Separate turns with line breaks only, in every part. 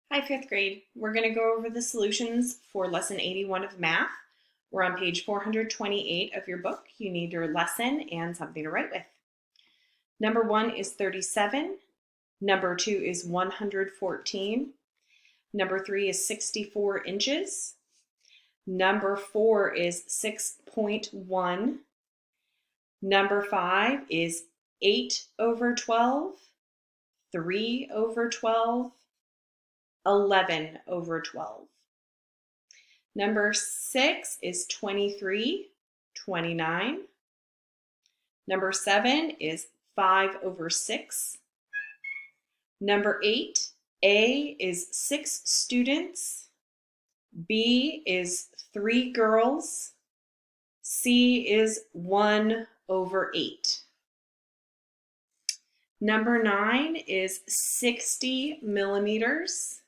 Hi, fifth grade. We're going to go over the solutions for lesson 81 of math. We're on page 428 of your book. You need your lesson and something to write with. Number 1 is 37. Number 2 is 114. Number 3 is 64 inches. Number 4 is 6.1. Number 5 is 8 over 12, 3 over 12, 11 over 12. Number 6 is 23, 29. Number 7 is 5 over 6. Number 8, A is 6 students. B is 3 girls. C is 1 over 8. Number 9 is 60 millimeters.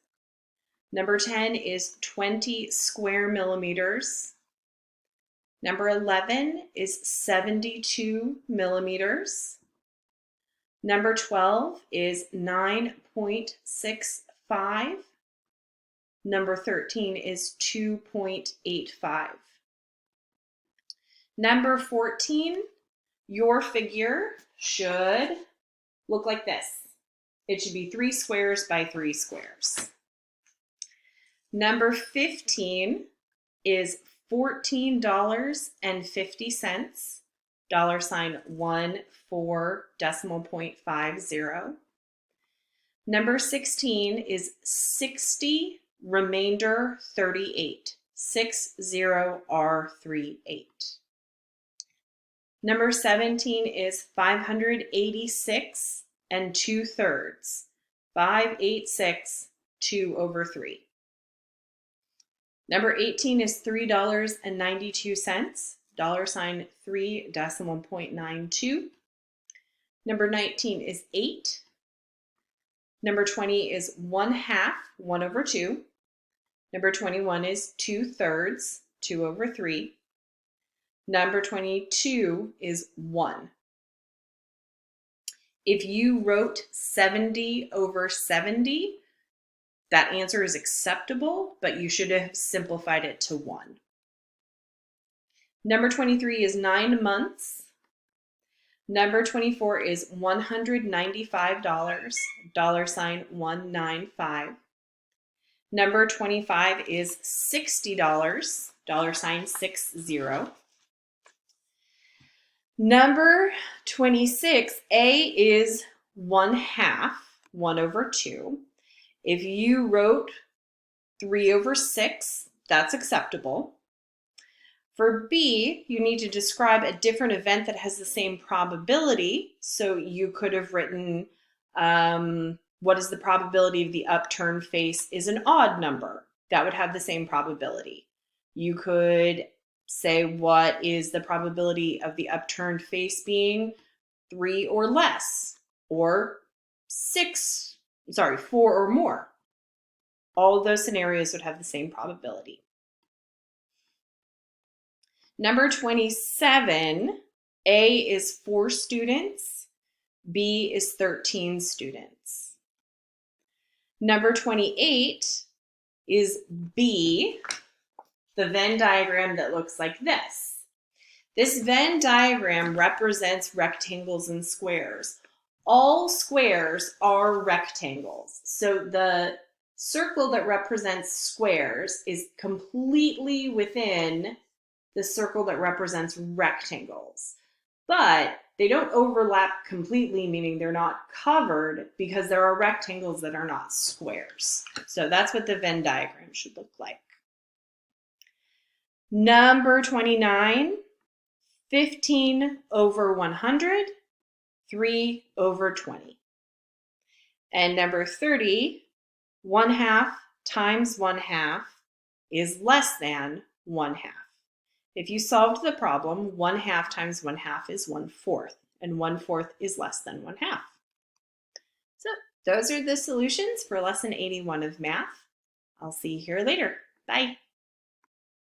Number 10 is 20 square millimeters. Number 11 is 72 millimeters. Number 12 is 9.65. Number 13 is 2.85. Number 14, your figure should look like this. It should be 3 squares by 3 squares. Number 15 is $14.50, $14.50. Number 16 is 60 remainder 38, 60R38. Number 17 is 586 2/3, 586, 2 over 3. Number 18 is $3.92, $3.92. Number 19 is 8. Number 20 is 1/2, 1 over 2. Number 21 is 2/3, 2 over 3. Number 22 is 1. If you wrote 70 over 70, that answer is acceptable, but you should have simplified it to 1. Number 23 is 9 months. Number 24 is $195, $195. Number 25 is $60, $60. Number 26, A is 1/2, 1 over 2. If you wrote 3 over 6, that's acceptable. For B, you need to describe a different event that has the same probability. So you could have written, what is the probability of the upturned face is an odd number? That would have the same probability. You could say, what is the probability of the upturned face being 3 or less, or 4 or more. All of those scenarios would have the same probability. Number 27, A is 4 students, B is 13 students. Number 28 is B, the Venn diagram that looks like this. This Venn diagram represents rectangles and squares. All squares are rectangles. So the circle that represents squares is completely within the circle that represents rectangles. But they don't overlap completely, meaning they're not covered, because there are rectangles that are not squares. So that's what the Venn diagram should look like. Number 29, 15 over 100, 3 over 20. And number 30, 1/2 times 1/2 is less than 1/2. If you solved the problem, 1/2 times 1/2 is 1/4, and 1/4 is less than 1/2. So those are the solutions for lesson 81 of math. I'll see you here later. Bye.